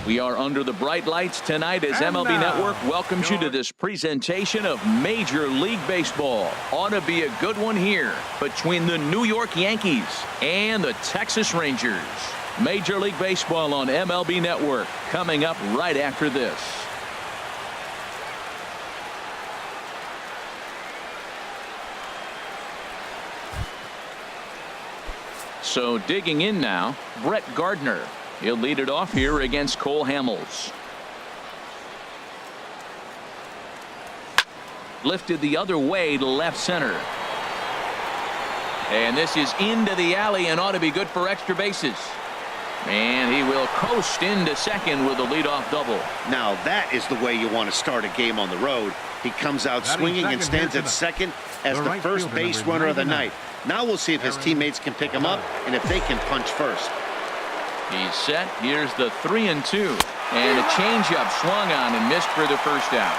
We are under the bright lights tonight as MLB Network welcomes you to this presentation of Major League Baseball. Ought to be a good one here between the New York Yankees and the Texas Rangers. Major League Baseball on MLB Network coming up right after this. So digging in now, Brett Gardner. He'll lead it off here against Cole Hamels. Lifted the other way to left center. And this is into the alley and ought to be good for extra bases. And he will coast into second with a leadoff double. Now that is the way you want to start a game on the road. He comes out swinging and stands at second as the first base runner of the night. Now we'll see if his teammates can pick him up and if they can punch first. He's set. Here's the 3-2. And a changeup swung on and missed for the first out.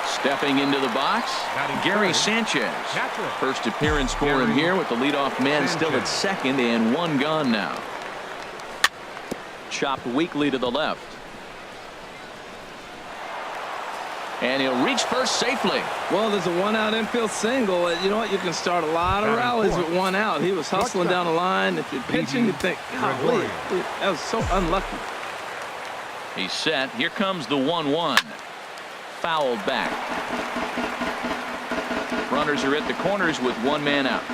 Stepping into the box, Gary Sanchez. First appearance for him here with the leadoff man still at second and one gone now. Chopped weakly to the left. And he'll reach first safely. Well, there's a one-out infield single. You know what? You can start a lot of rallies with one out. He was hustling down the line. If you're pitching, you think, golly, that was so unlucky. He's set. Here comes the 1-1. Fouled back. Runners are at the corners with one man out.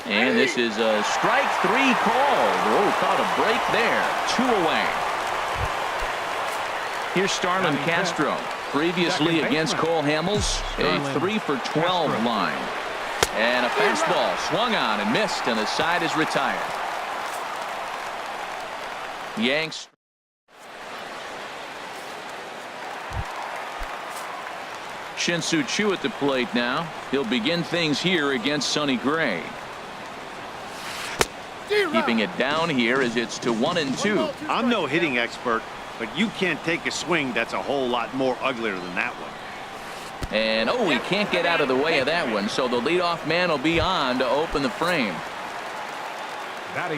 And this is a strike three call. Oh, caught a break there. 2 away. Here's Starlin Castro. Previously against Cole Hamels, a 3 for 12 line. And a fastball swung on and missed, and the side is retired. Yanks. Shin-Soo Choo at the plate now. He'll begin things here against Sonny Gray. Keeping it down here as it's to 1-2. I'm no hitting expert, but you can't take a swing that's a whole lot more uglier than that one. And oh, he can't get out of the way of that one, so the leadoff man will be on to open the frame.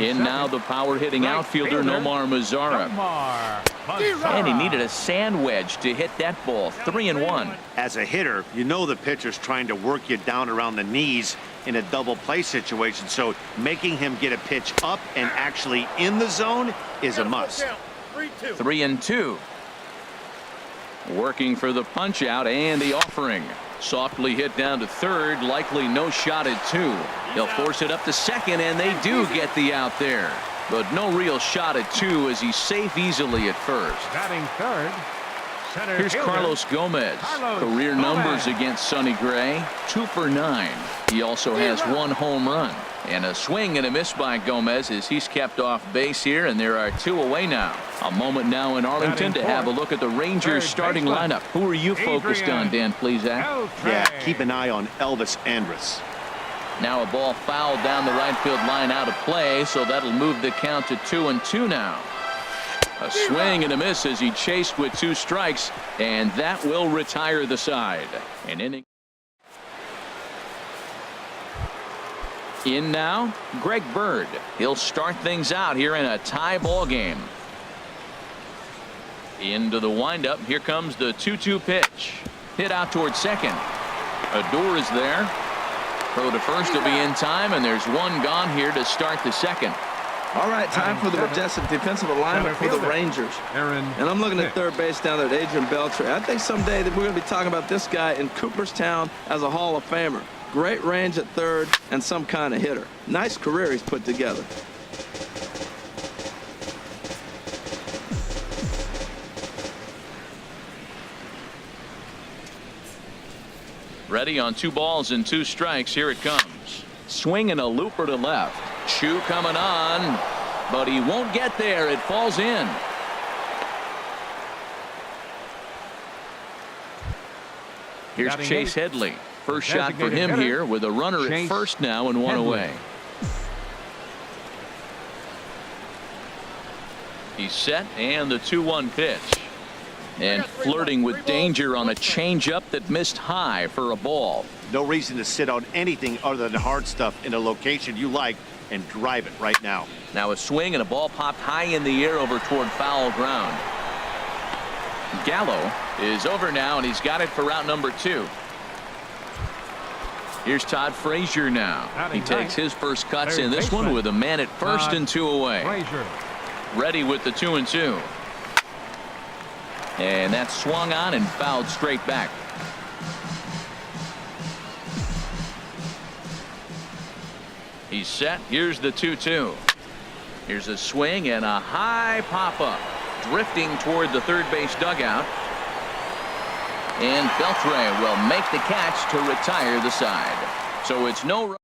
In now the power hitting outfielder Nomar Mazara. And he needed a sand wedge to hit that ball. 3-1. As a hitter, you know the pitcher's trying to work you down around the knees in a double play situation, so making him get a pitch up and actually in the zone is a must. 3-2. Working for the punch out and the offering. Softly hit down to third, likely no shot at 2. They'll force it up to second, and they do get the out there. But no real shot at 2 as he's safe easily at first. Batting third. Here's Carlos Gomez. Career numbers against Sonny Gray, 2 for 9. He also has 1 home run. And a swing and a miss by Gomez as he's kept off base here, and there are 2 away now. A moment now in Arlington to have a look at the Rangers starting lineup. Who are you focused on, Dan Plesac? Yeah, keep an eye on Elvis Andrus. Now a ball fouled down the right field line out of play, so that'll move the count to 2-2 now. A swing and a miss as he chased with 2 strikes, and that will retire the side. An inning. In now, Greg Bird. He'll start things out here in a tie ball game. Into the windup. Here comes the 2-2 pitch. Hit out towards second. Adore is there. Throw to first will be in time, and there's 1 gone here to start the second. All right, time for the majestic defensive alignment for the Rangers. And I'm looking at third base down there at Adrian Beltre. I think someday that we're going to be talking about this guy in Cooperstown as a Hall of Famer. Great range at third and some kind of hitter. Nice career he's put together. Ready on 2 balls and 2 strikes. Here it comes. Swing and a looper to left. Choo coming on, but he won't get there. It falls in. Here's Chase Headley. First shot for him here with a runner at first now and 1 away. He's set, and the 2-1 pitch. And flirting with danger on a changeup that missed high for a ball. No reason to sit on anything other than hard stuff in a location you like and drive it right now. Now a swing and a ball popped high in the air over toward foul ground. Gallo is over now, and he's got it for out number 2. Here's Todd Frazier now. He takes his first cuts in this one with a man at first and 2 away. Ready with the 2-2. And that's swung on and fouled straight back. He's set. Here's the 2-2. Here's a swing and a high pop-up. Drifting toward the third base dugout. And Beltre will make the catch to retire the side. So it's no.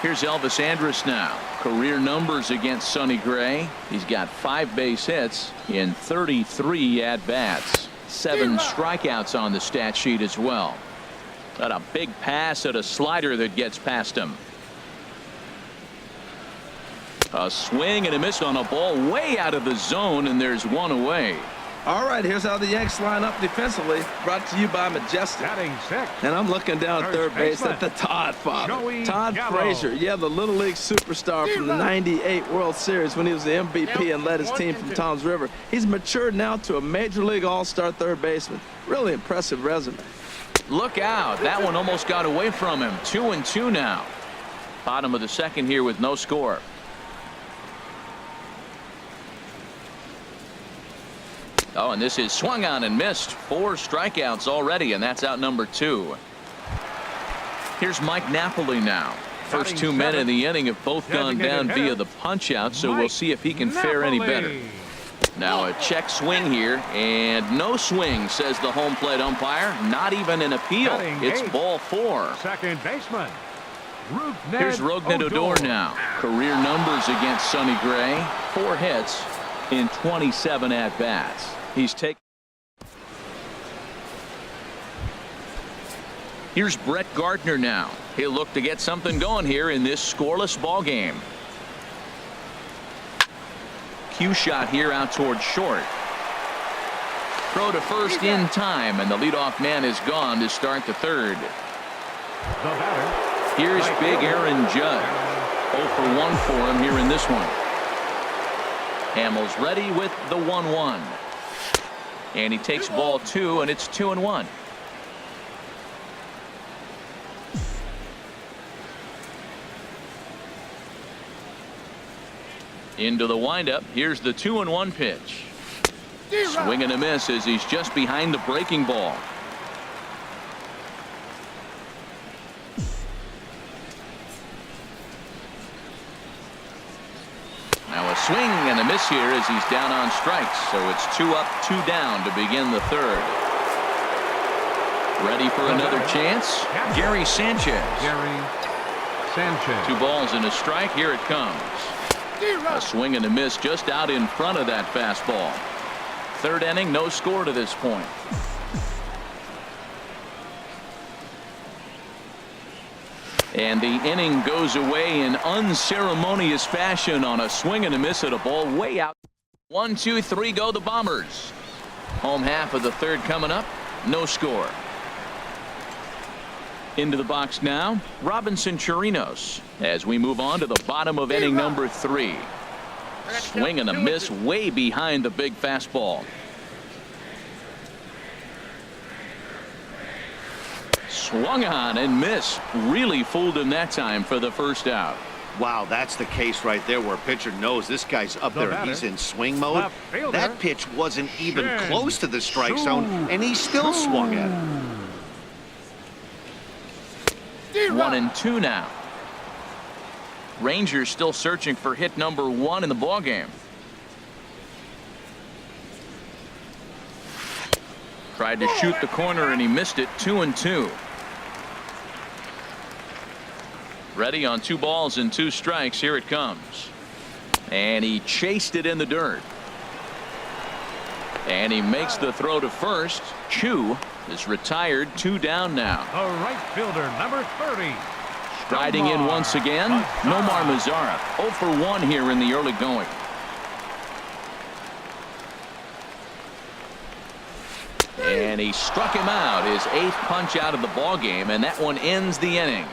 Here's Elvis Andrus now. Career numbers against Sonny Gray. He's got 5 base hits in 33 at-bats. 7 strikeouts on the stat sheet as well. Got a big pass at a slider that gets past him. A swing and a miss on a ball way out of the zone, and there's 1 away. All right, here's how the Yanks line up defensively. Brought to you by Majestic. And I'm looking down third base at the Todd father. Todd Frazier. Yeah, the Little League superstar from the '98 World Series when he was the MVP and led his team from Toms River. He's matured now to a Major League All-Star third baseman. Really impressive resume. Look out. That one almost got away from him. 2-2 now. Bottom of the second here with no score. Oh, and this is swung on and missed. 4 strikeouts already, and that's out number 2. Here's Mike Napoli now. First 2 men in the inning have both gone down via the punch-out, so we'll see if he can fare any better. Now a check swing here, and no swing, says the home plate umpire. Not even an appeal. It's ball 4. Second baseman. Here's Rougned Odor now. Career numbers against Sonny Gray. 4 hits in 27 at-bats. He's taken. Here's Brett Gardner now. He'll look to get something going here in this scoreless ball game. Cue shot here out towards short. Throw to first in time, and the leadoff man is gone to start the third. Here's big Aaron Judge. 0 for 1 for him here in this one. Hamels ready with the 1-1. And he takes ball 2, and it's 2-1. Into the windup. Here's the 2-1 pitch. Swing and a miss as he's just behind the breaking ball. Now a swing and a miss here as he's down on strikes. So it's 2 up, 2 down to begin the third. Ready for another chance. Gary Sanchez. 2 balls and a strike. Here it comes. A swing and a miss just out in front of that fastball. Third inning, no score to this point. And the inning goes away in unceremonious fashion on a swing and a miss at a ball way out. 1, 2, 3 go the Bombers. Home half of the third coming up. No score. Into the box now, Robinson Chirinos, as we move on to the bottom of inning number 3. Swing and a miss way behind the big fastball. Swung on and missed. Really fooled him that time for the first out. Wow, that's the case right there where a pitcher knows this guy's up there and he's in swing mode. That pitch wasn't even close to the strike zone, and he still swung at it. 1-2 now. Rangers still searching for hit number 1 in the ballgame. Tried to shoot the corner and he missed it. 2-2. Ready on 2 balls and 2 strikes. Here it comes. And he chased it in the dirt. And he makes the throw to first. Chu is retired. 2 down now. The right fielder, number 30. Striding in once again, Nomar Mazara. 0 for 1 here in the early going. And he struck him out, his 8th punch out of the ball game, and that one ends the inning.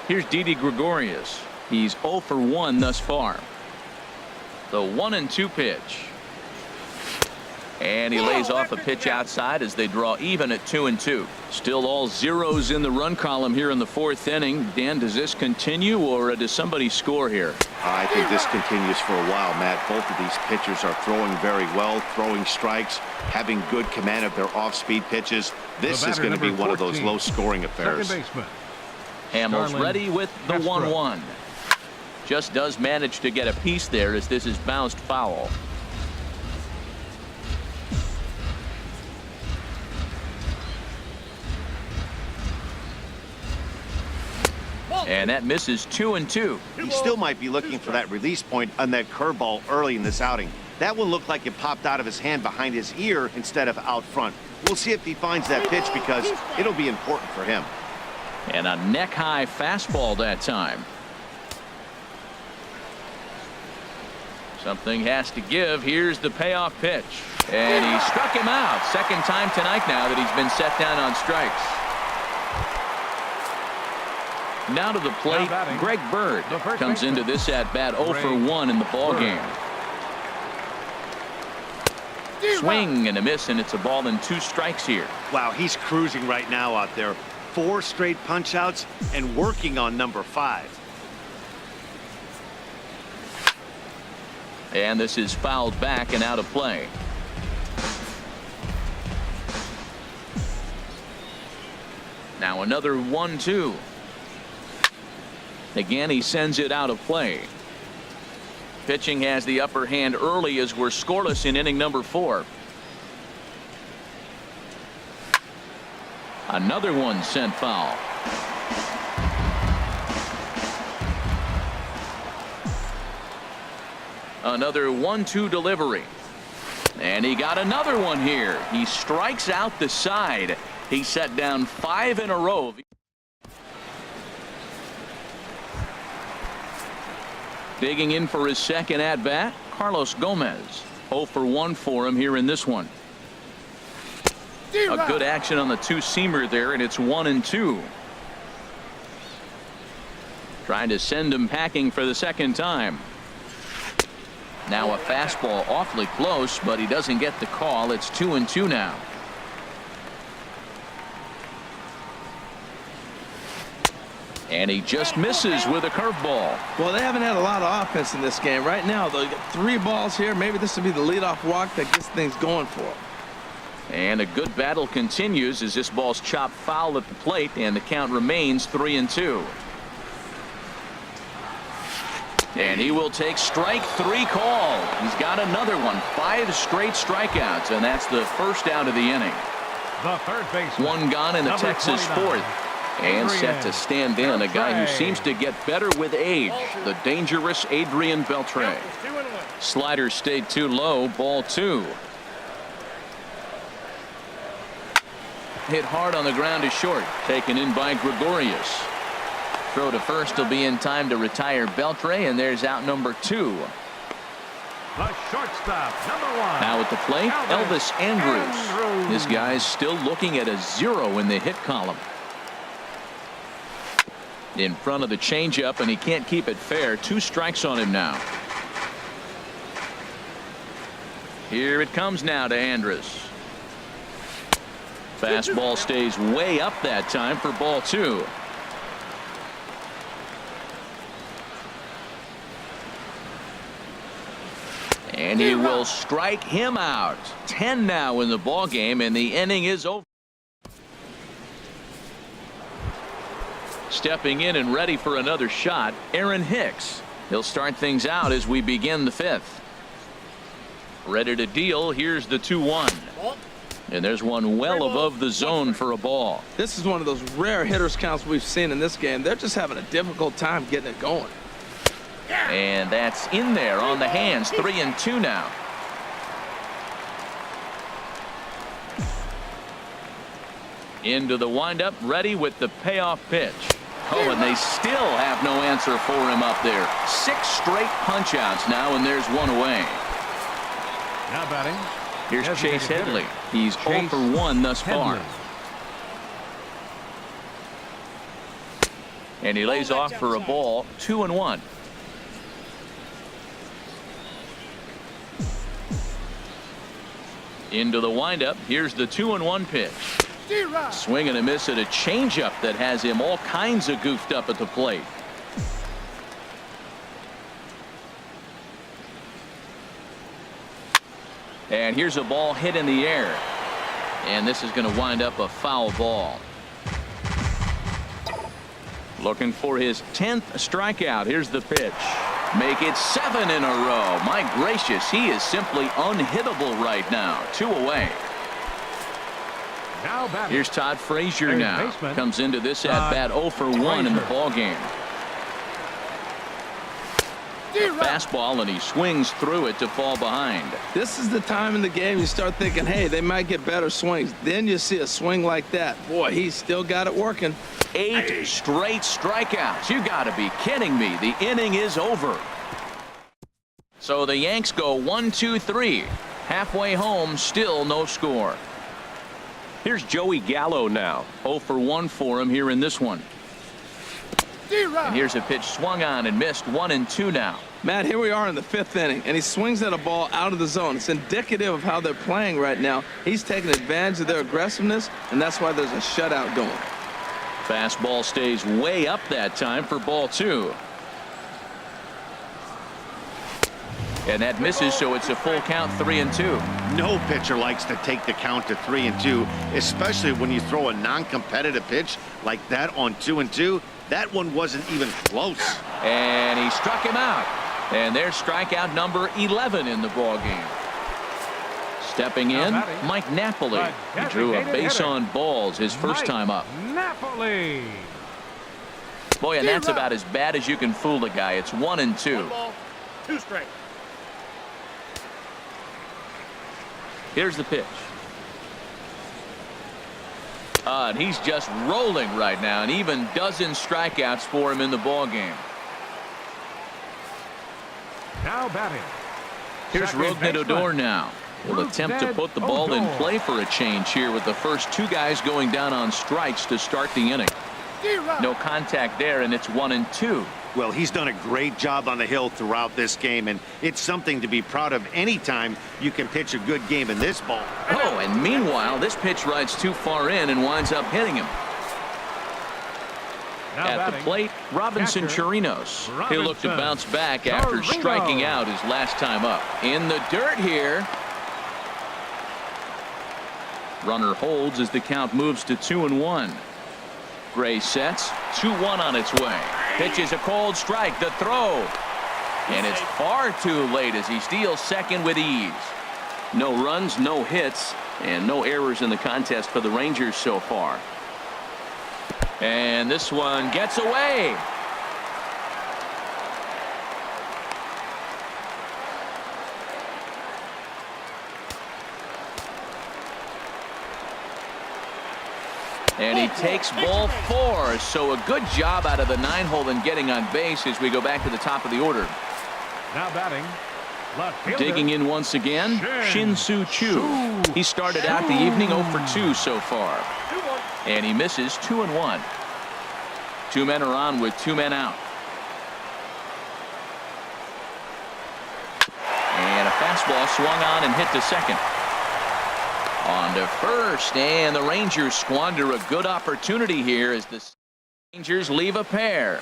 Here's Didi Gregorius. He's 0 for 1 thus far. The 1-2 pitch. And he lays off a pitch outside as they draw even at 2-2. Still all zeros in the run column here in the 4th inning. Dan, does this continue, or does somebody score here? I think this continues for a while, Matt. Both of these pitchers are throwing very well, throwing strikes, having good command of their off-speed pitches. This is going to be one of those low-scoring affairs. Hamels ready with the 1-1. Just does manage to get a piece there as this is bounced foul. And that misses 2-2. He still might be looking for that release point on that curveball early in this outing. That one looked like it popped out of his hand behind his ear instead of out front. We'll see if he finds that pitch because it'll be important for him. And a neck-high fastball that time. Something has to give. Here's the payoff pitch. And he struck him out. 2nd time tonight now that he's been set down on strikes. Now to the plate, Greg Bird comes into this at-bat 0 for 1 in the ball game. Swing and a miss, and it's a ball and 2 strikes here. Wow, he's cruising right now out there. 4 straight punch-outs and working on number 5. And this is fouled back and out of play. Now another 1-2. Again, he sends it out of play. Pitching has the upper hand early as we're scoreless in inning number 4. Another one sent foul. Another 1-2 delivery. And he got another one here. He strikes out the side. He set down 5 in a row. Digging in for his 2nd at-bat, Carlos Gomez. 0 for 1 for him here in this one. A good action on the 2-seamer there, and it's 1-2. Trying to send him packing for the 2nd time. Now a fastball awfully close, but he doesn't get the call. It's 2-2 now. And he just misses with a curveball. Well, they haven't had a lot of offense in this game. Right now, they got 3 balls here. Maybe this will be the leadoff walk that gets things going for them. And a good battle continues as this ball's chopped foul at the plate, and the count remains 3-2. And he will take strike 3 call. He's got another one. 5 straight strikeouts, and that's the 1st out of the inning. The 3rd baseman. 1 gone in the Texas 4th. And set to stand in, a guy who seems to get better with age, the dangerous Adrian Beltre. Slider stayed too low, ball 2. Hit hard on the ground to short, taken in by Gregorius. Throw to first will be in time to retire Beltre, and there's out number 2. The shortstop, number 1. Now at the plate, Elvis Andrews. This guy's still looking at a 0 in the hit column. In front of the changeup, and he can't keep it fair. 2 strikes on him now. Here it comes now to Andrus. Fastball stays way up that time for ball 2. And he will strike him out. 10 now in the ball game, and the inning is over. Stepping in and ready for another shot, Aaron Hicks. He'll start things out as we begin the 5th. Ready to deal. Here's the 2-1. And there's one well above the zone for a ball. This is one of those rare hitters counts we've seen in this game. They're just having a difficult time getting it going. And that's in there on the hands. 3-2 now. Into the windup, ready with the payoff pitch. Oh, and they still have no answer for him up there. 6 straight punch outs now, and there's 1 away. Now batting. Here's Chase Designated Headley. hitter. He's 0 for 1 thus far. Headley. And he lays off for a ball, 2-1. Into the windup. Here's the 2-1 pitch. Swing and a miss at a changeup that has him all kinds of goofed up at the plate. And here's a ball hit in the air. And this is going to wind up a foul ball. Looking for his 10th strikeout. Here's the pitch. Make it 7 in a row. My gracious, he is simply unhittable right now. 2 away. Now batting. Here's Todd Frazier Third now. baseman, Comes into this at bat 0 for 1 in the Frazier. ball game. Fastball, and he swings through it to fall behind. This is the time in the game you start thinking, hey, they might get better swings. Then you see a swing like that. Boy, he's still got it working. 8 straight strikeouts. You got to be kidding me. The inning is over. So the Yanks go 1-2-3. Halfway home, still no score. Here's Joey Gallo now. 0 for 1 for him here in this one. And here's a pitch swung on and missed. 1-2 now. Matt, here we are in the 5th inning, and he swings at a ball out of the zone. It's indicative of how they're playing right now. He's taking advantage of their aggressiveness, and that's why there's a shutout going. Fastball stays way up that time for ball 2. And that misses, so it's a full count, 3-2. No pitcher likes to take the count to 3-2, especially when you throw a non-competitive pitch like that on 2-2. That one wasn't even close. And he struck him out. And there's strikeout number 11 in the ball game. Stepping in, Mike Napoli. He drew a base on balls his first time up. Napoli. Boy, and that's about as bad as you can fool a guy. It's 1-2. 1 ball, 2 strikes. Here's the pitch. And he's just rolling right now, and even dozen strikeouts for him in the ball game. Now batting. Here's Second Rougned baseman. Odor now. He'll attempt to put the ball in play for a change here with the first 2 guys going down on strikes to start the inning. No contact there, and it's 1-2. Well, he's done a great job on the hill throughout this game, and it's something to be proud of anytime you can pitch a good game in this ball. Oh, and meanwhile, this pitch rides too far in and winds up hitting him. Now At the batting. plate, Robinson Catcher, Chirinos. He'll look to Robinson bounce back after Chirinos. striking out his last time up. In the dirt here. Runner holds as the count moves to 2-1. Gray sets, 2-1 on its way. Pitches a cold strike, the throw. And it's far too late as he steals second with ease. No runs, no hits, and no errors in the contest for the Rangers so far. And this one gets away. And he takes ball 4. So a good job out of the 9-hole in getting on base as we go back to the top of the order. Now batting. Left fielder. Digging in once again, Shin-Soo Choo. He started out the evening 0 for 2 so far. And he misses 2-1. 2 men are on with 2 men out. And a fastball swung on and hit to second. On to first, and the Rangers squander a good opportunity here as the Rangers leave a pair.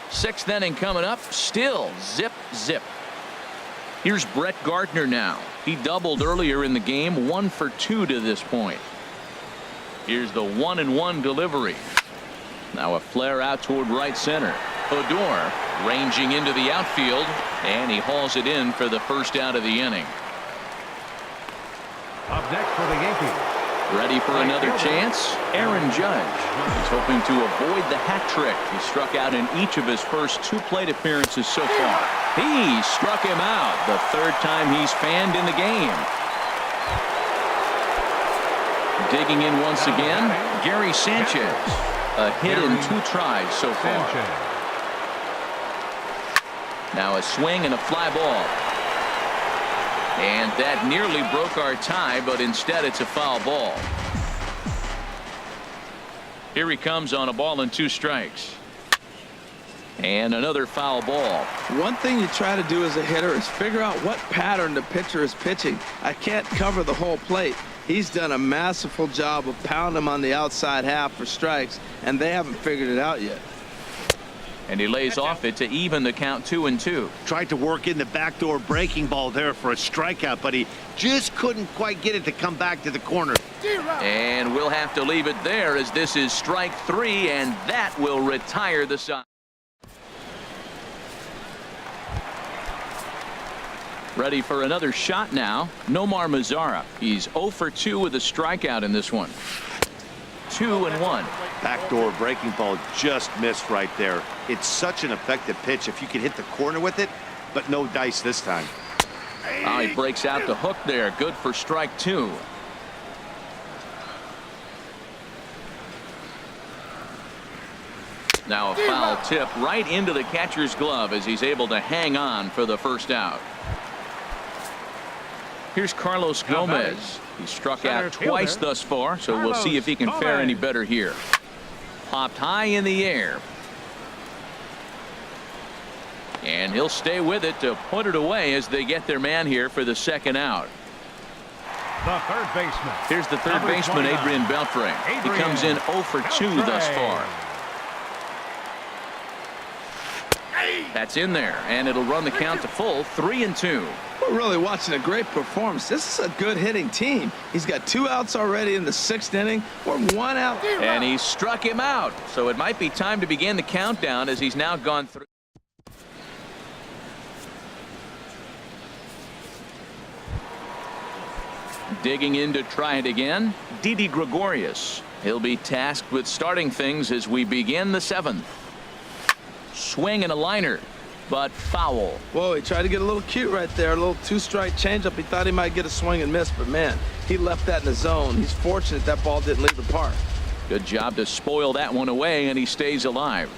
6th inning coming up, still zip, zip. Here's Brett Gardner now. He doubled earlier in the game, 1 for 2 to this point. Here's the 1-1 delivery. Now a flare out toward right center. Odor ranging into the outfield, and he hauls it in for the first out of the inning. Up next for the Yankees. Ready for another chance? Aaron Judge. He's hoping to avoid the hat trick. He struck out in each of his first 2 plate appearances so far. He struck him out the 3rd time he's fanned in the game. Digging in once again, Gary Sanchez. A hit in 2 tries so far. Now a swing and a fly ball. And that nearly broke our tie, but instead it's a foul ball. Here he comes on a ball and 2 strikes. And another foul ball. One thing you try to do as a hitter is figure out what pattern the pitcher is pitching. I can't cover the whole plate. He's done a masterful job of pounding him on the outside half for strikes, and they haven't figured it out yet. And he lays off it to even the count 2-2. Tried to work in the backdoor breaking ball there for a strikeout, but he just couldn't quite get it to come back to the corner. And we'll have to leave it there as this is strike 3, and that will retire the side. Ready for another shot now. Nomar Mazara. He's 0 for 2 with a strikeout in this one. 2-1. Backdoor breaking ball just missed right there. It's such an effective pitch if you can hit the corner with it, but no dice this time. Oh, he breaks out the hook there. Good for strike 2. Now a foul tip right into the catcher's glove as he's able to hang on for the first out. Here's Carlos Gomez. He's struck out twice thus far, so we'll see if he can fare any better here. Popped high in the air. And he'll stay with it to put it away as they get their man here for the second out. The third baseman. Here's the third baseman, Adrian Beltre. He comes in 0 for 2 thus far. That's in there, and it'll run the count to full 3-2. We're really watching a great performance. This is a good hitting team. He's got 2 outs already in the 6th inning. We're 1 out. And he struck him out. So it might be time to begin the countdown as he's now gone through. Digging in to try it again, Didi Gregorius. He'll be tasked with starting things as we begin the 7th. Swing and a liner, but foul. Whoa, he tried to get a little cute right there. A little 2-strike changeup. He thought he might get a swing and miss, but man, he left that in the zone. He's fortunate that ball didn't leave the park. Good job to spoil that one away, and he stays alive.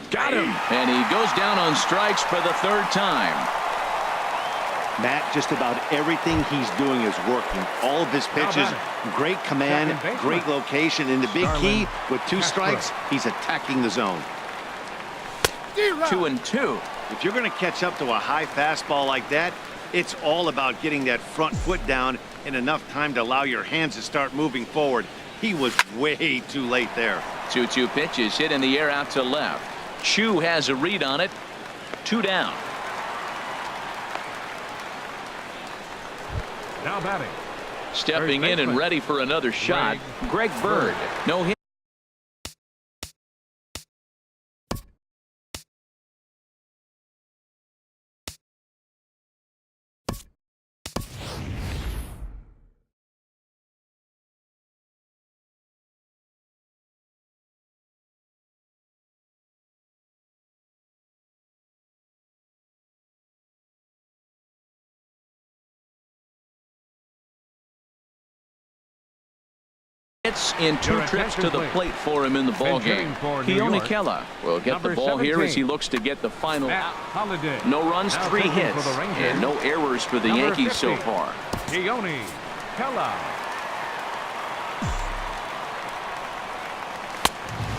Got him. And he goes down on strikes for the 3rd time. Matt, just about everything he's doing is working. All of his pitches, great command, great location, and the big key with 2 strikes, he's attacking the zone. 2-2. If you're going to catch up to a high fastball like that, it's all about getting that front foot down in enough time to allow your hands to start moving forward. He was way too late there. 2-2 pitches hit in the air out to left. Chu has a read on it. 2 down. Now batting. Stepping in and ready for another shot, Greg Bird. No hit. Hits in 2 trips to the plate for him in the ball game. Keone Kela will get the ball here as he looks to get the final out. No runs, 3 hits, and no errors for the Yankees so far. Keone Kela.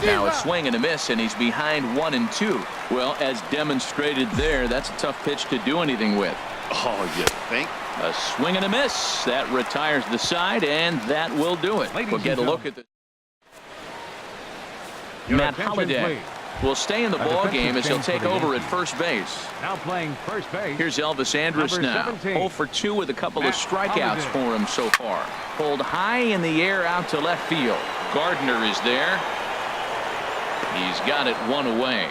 Now a swing and a miss, and he's behind 1-2. Well, as demonstrated there, that's a tough pitch to do anything with. Oh, you think? A swing and a miss. That retires the side, and that will do it. We'll get a look at the Matt Holliday will stay in the ball game as he'll take over at first base. Now playing first base. Here's Elvis Andrus now. 0 for 2 with a couple of strikeouts for him so far. Pulled high in the air out to left field. Gardner is there. He's got it 1 away.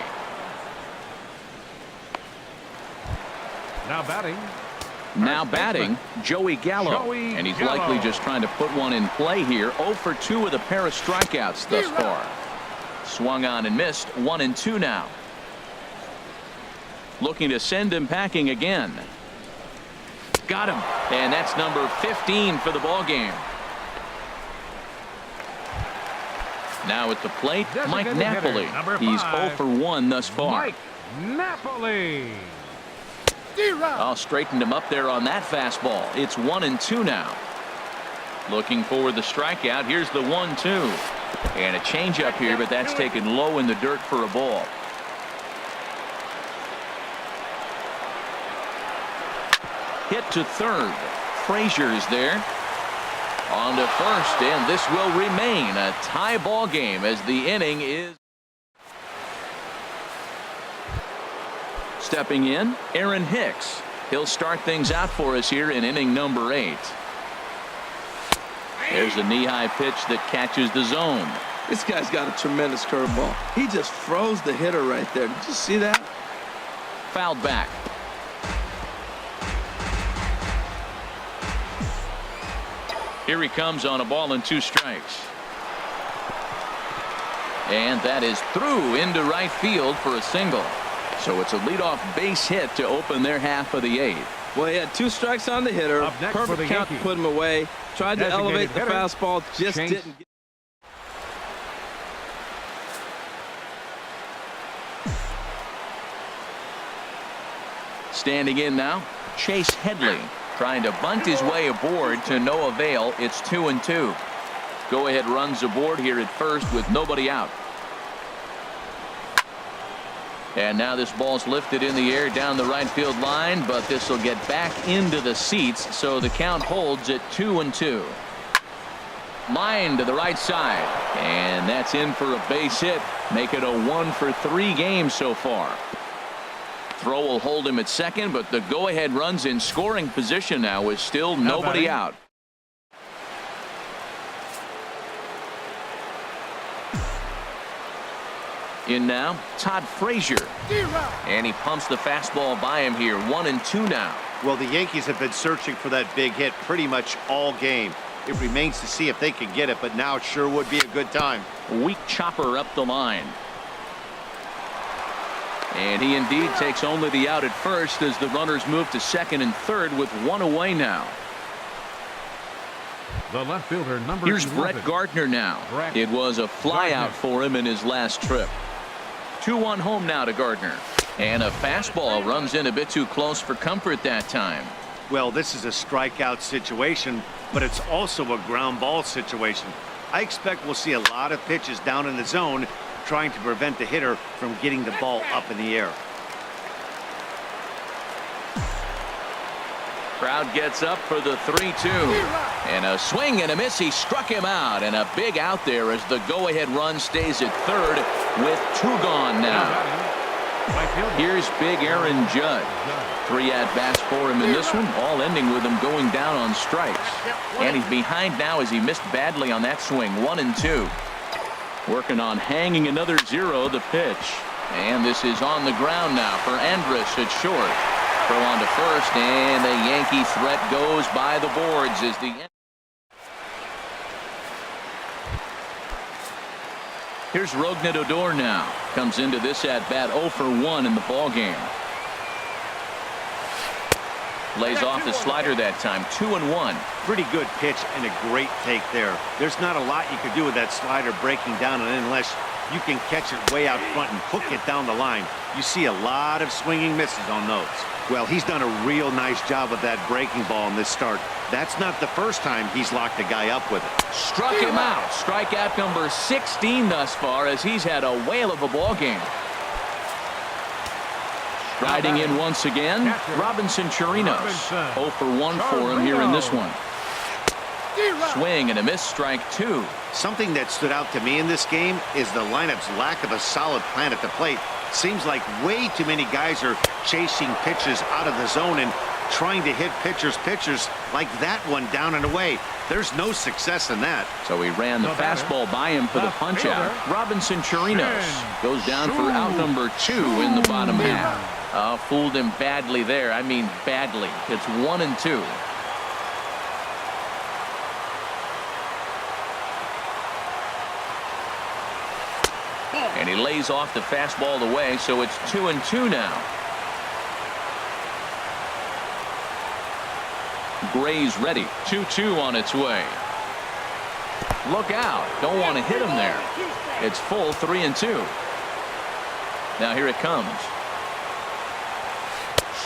Now batting, Joey Gallo. And he's likely just trying to put one in play here. 0 for 2 with a pair of strikeouts thus far. Swung on and missed. 1-2 now. Looking to send him packing again. Got him. And that's number 15 for the ball game. Now at the plate, Mike Designated hitter, Napoli. number He's 0 5, for 1 thus far. Mike Napoli. I'll straighten him up there on that fastball. It's 1-2 now. Looking for the strikeout. Here's the 1-2. And a changeup here, but that's taken low in the dirt for a ball. Hit to third. Frazier is there. On to first, and this will remain a tie ball game as the inning is. Stepping in, Aaron Hicks. He'll start things out for us here in inning number 8. There's a knee-high pitch that catches the zone. This guy's got a tremendous curveball. He just froze the hitter right there. Did you see that? Fouled back. Here he comes on a ball and 2 strikes. And that is through into right field for a single. So it's a leadoff base hit to open their half of the 8th. Well, he had 2 strikes on the hitter. Up next for Perfect the count to Yankees. put him away. Tried to elevate the hitter, fastball, just Chase. didn't get. Standing in now, Chase Headley trying to bunt his way aboard to no avail. It's 2-2. Go ahead runs aboard here at first with nobody out. And now this ball's lifted in the air down the right field line, but this will get back into the seats, so the count holds at 2-2. Line to the right side, and that's in for a base hit. Make it a 1-for-3 game so far. Throw will hold him at second, but the go-ahead runs in scoring position now with still nobody out. In now, Todd Frazier. And he pumps the fastball by him here. 1-2 now. Well, the Yankees have been searching for that big hit pretty much all game. It remains to see if they can get it, but now sure would be a good time. Weak chopper up the line. And he indeed takes only the out at first as the runners move to second and third with 1 away now. The left fielder, number Here's 11. Brett Gardner now. Brett It was a flyout Gardner. for him in his last trip. 2-1 home now to Gardner. And a fastball runs in a bit too close for comfort that time. Well, this is a strikeout situation, but it's also a ground ball situation. I expect we'll see a lot of pitches down in the zone trying to prevent the hitter from getting the ball up in the air. Crowd gets up for the 3-2. And a swing and a miss. He struck him out. And a big out there as the go-ahead run stays at third with 2 gone now. Here's big Aaron Judge. 3 at-bats for him in this one, all ending with him going down on strikes. And he's behind now as he missed badly on that swing. 1-2. Working on hanging another 0 the pitch. And this is on the ground now for Andrus at short. Throw on to first, and the Yankee threat goes by the boards as the. Here's Rougned Odor now. Comes into this at bat 0 for 1 in the ball game. Lays off the slider that time. 2-1. Pretty good pitch and a great take there. There's not a lot you could do with that slider breaking down, and unless you can catch it way out front and hook it down the line, you see a lot of swinging misses on those. Well, he's done a real nice job with that breaking ball in this start. That's not the first time he's locked a guy up with it. Struck him out. Strikeout number 16 thus far as he's had a whale of a ball game. Riding in once again, Robinson Chirinos. 0 for 1 for him here in this one. Swing and a miss, strike 2. Something that stood out to me in this game is the lineup's lack of a solid plan at the plate. Seems like way too many guys are chasing pitches out of the zone and trying to hit pitchers like that one down and away. There's no success in that. So he ran the fastball by him for the punch out. Robinson Chirinos goes down for out number 2 in the bottom half. Fooled him badly there. I mean badly. It's 1-2. And he lays off the fastball away, so it's 2-2 now. Gray's ready. 2-2 on its way. Look out. Don't want to hit him there. It's full 3-2. Now here it comes.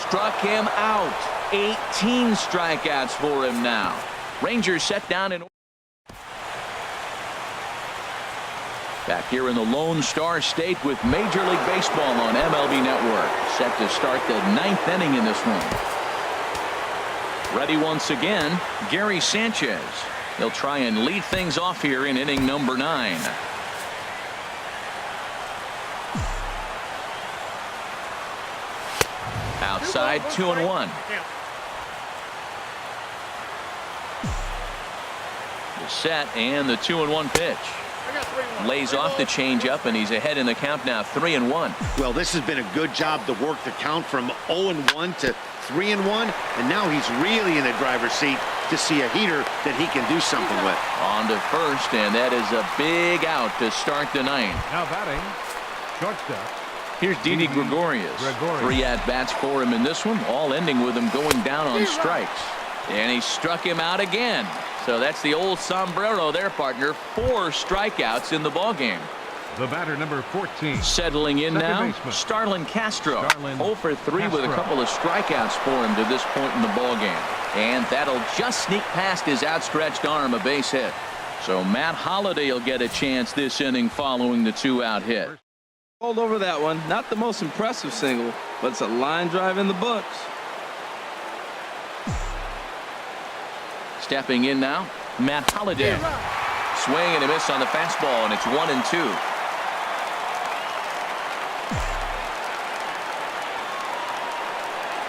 Struck him out. 18 strikeouts for him now. Rangers set down in. Back here in the Lone Star State with Major League Baseball on MLB Network. Set to start the 9th inning in this one. Ready once again, Gary Sanchez. He'll try and lead things off here in inning number 9. Outside, 2-1. The set and the 2-1 pitch. Lays off the changeup, and he's ahead in the count now, 3-1. Well, this has been a good job to work the count from 0-1 to 3-1, and now he's really in the driver's seat to see a heater that he can do something with. On to first, and that is a big out to start the 9th. Now batting, shortstop. Here's Didi Gregorius. 3 at-bats for him in this one, all ending with him going down on strikes. And he struck him out again. So that's the old sombrero there, partner. 4 strikeouts in the ballgame. The batter, number 14. Settling in now, Starlin Castro. 0 for 3 with a couple of strikeouts for him to this point in the ballgame. And that'll just sneak past his outstretched arm, a base hit. So Matt Holliday will get a chance this inning following the 2-out hit. Hold over that one. Not the most impressive single, but it's a line drive in the books. Stepping in now, Matt Holliday. Swing and a miss on the fastball, and it's 1-2.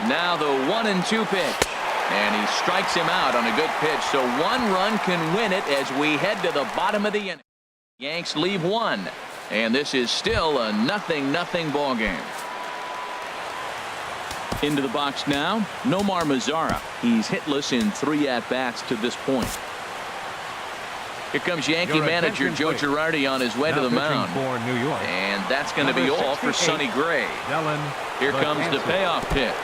Now the 1-2 pitch. And he strikes him out on a good pitch. So 1 run can win it as we head to the bottom of the inning. Yanks leave 1. And this is still a 0-0 ball game. Into the box now, Nomar Mazara. He's hitless in 3 at-bats to this point. Here comes Yankee manager Joe Girardi on his way to the mound. For New York. And that's going to be all for Sonny Gray. Here comes the payoff pitch.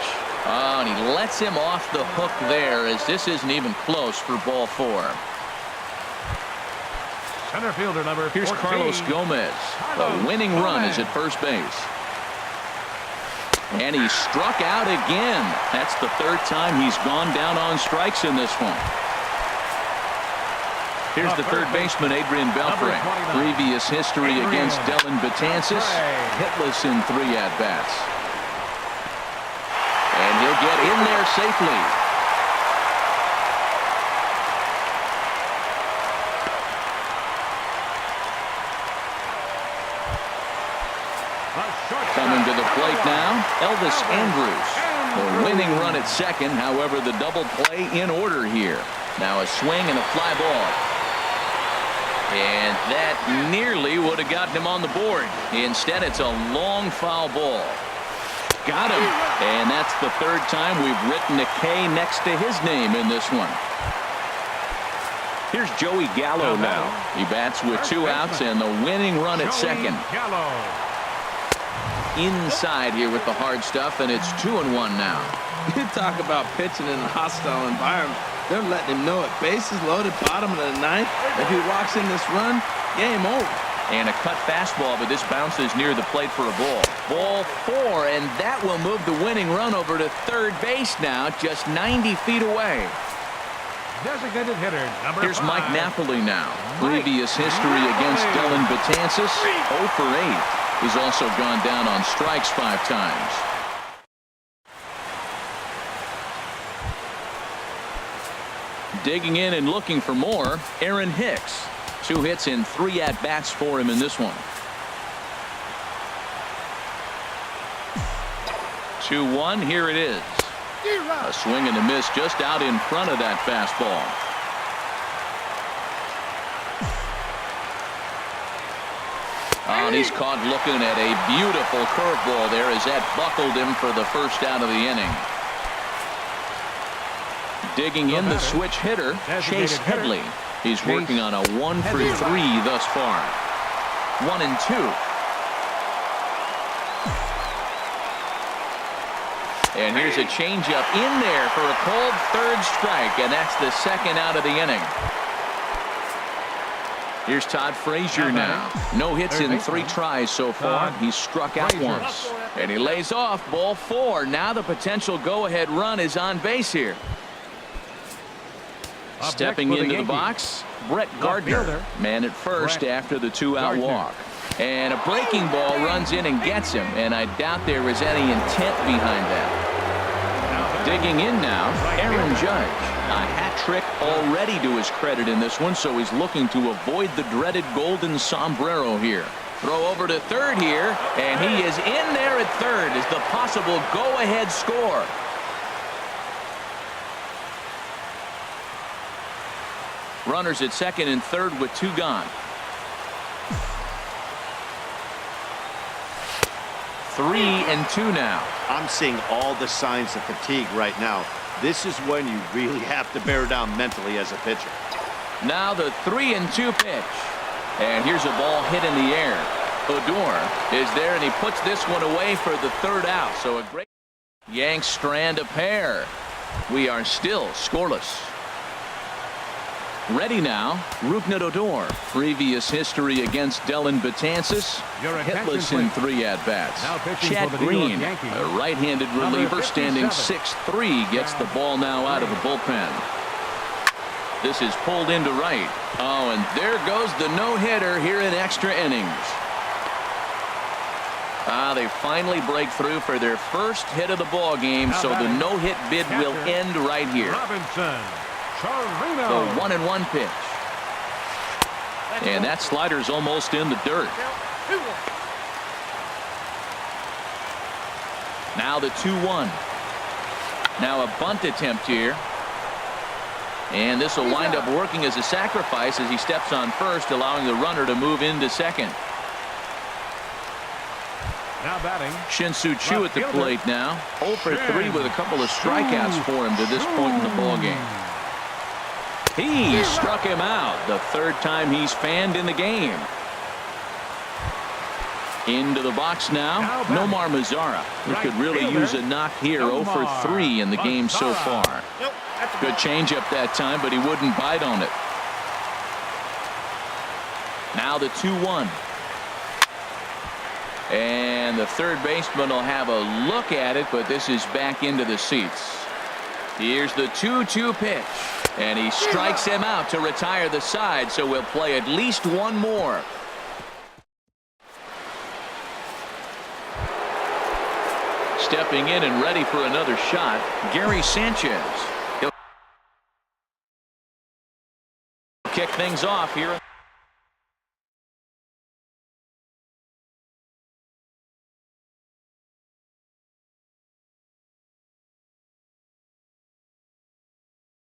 Oh, and he lets him off the hook there as this isn't even close for ball 4. Center fielder number 14. Here's Carlos Gomez. The winning run is at first base. And he struck out again. That's the 3rd time he's gone down on strikes in this one. Here's the 3rd baseman, Adrian Beltre. Previous history against Dellin Betances. Hitless in 3 at-bats. And he'll get in there safely. Coming to the plate now, Elvis Andrus. The winning run at second, however, the double play in order here. Now a swing and a fly ball. And that nearly would have gotten him on the board. Instead, it's a long foul ball. Got him. And that's the 3rd time we've written a K next to his name in this one. Here's Joey Gallo now. He bats with 2 outs and the winning run at second. Inside here with the hard stuff, and it's 2-1 now. You talk about pitching in a hostile environment. They're letting him know it. Bases loaded, bottom of the 9th. If he walks in this run, game over. And a cut fastball, but this bounces near the plate for a ball. Ball 4, and that will move the winning run over to 3rd base now, just 90 feet away. Designated hitter number 5. Here's Mike Napoli now. Previous history against Dellin Betances, 0 for 8. He's also gone down on strikes 5 times. Digging in and looking for more, Aaron Hicks. 2 hits and 3 at-bats for him in this one. 2-1, here it is. A swing and a miss just out in front of that fastball. Oh, and he's caught looking at a beautiful curveball there as that buckled him for the 1st out of the inning. Digging in the switch hitter, Chase Headley. He's working on a 1 for 3 thus far. 1-2. And here's a changeup in there for a called 3rd strike, and that's the 2nd out of the inning. Here's Todd Frazier now. No hits in 3 tries so far. He's struck out once. And he lays off ball 4. Now the potential go-ahead run is on base here. Stepping into the box, Brett Gardner. Man at first after the 2-out walk. And a breaking ball runs in and gets him. And I doubt there was any intent behind that. Digging in now, Aaron Judge. A hat trick already to his credit in this one, so he's looking to avoid the dreaded golden sombrero here. Throw over to third here, and he is in there at third as the possible go-ahead score. Runners at second and third with 2 gone. 3-2 now. I'm seeing all the signs of fatigue right now. This is when you really have to bear down mentally as a pitcher. Now the 3-2 pitch. And here's a ball hit in the air. Odor is there, and he puts this one away for the 3rd out. So a great Yanks strand a pair. We are still scoreless. Ready now, Rougned Odor. Previous history against Dellin Betances. Hitless in 3 at-bats. Chad Green, a right-handed reliever standing 6'3", gets the ball now out of the bullpen. This is pulled into right. Oh, and there goes the no-hitter here in extra innings. They finally break through for their first hit of the ball game, so the no-hit bid will end right here. The 1-1 pitch. And that slider's almost in the dirt. Now the 2-1. Now a bunt attempt here. And this will wind up working as a sacrifice as he steps on first, allowing the runner to move into second. Now batting, Shin-Soo Choo at the plate now. 0 for 3 with a couple of strikeouts for him to this point in the ballgame. He struck him out the 3rd time he's fanned in the game. Into the box now, Nomar Mazara. He could really use a knock here. 0 for 3 in the game so far. Good changeup that time, but he wouldn't bite on it. Now the 2-1. And the 3rd baseman will have a look at it, but this is back into the seats. Here's the 2-2 pitch. And he strikes him out to retire the side, so we'll play at least one more. Stepping in and ready for another shot, Gary Sanchez. He'll kick things off here.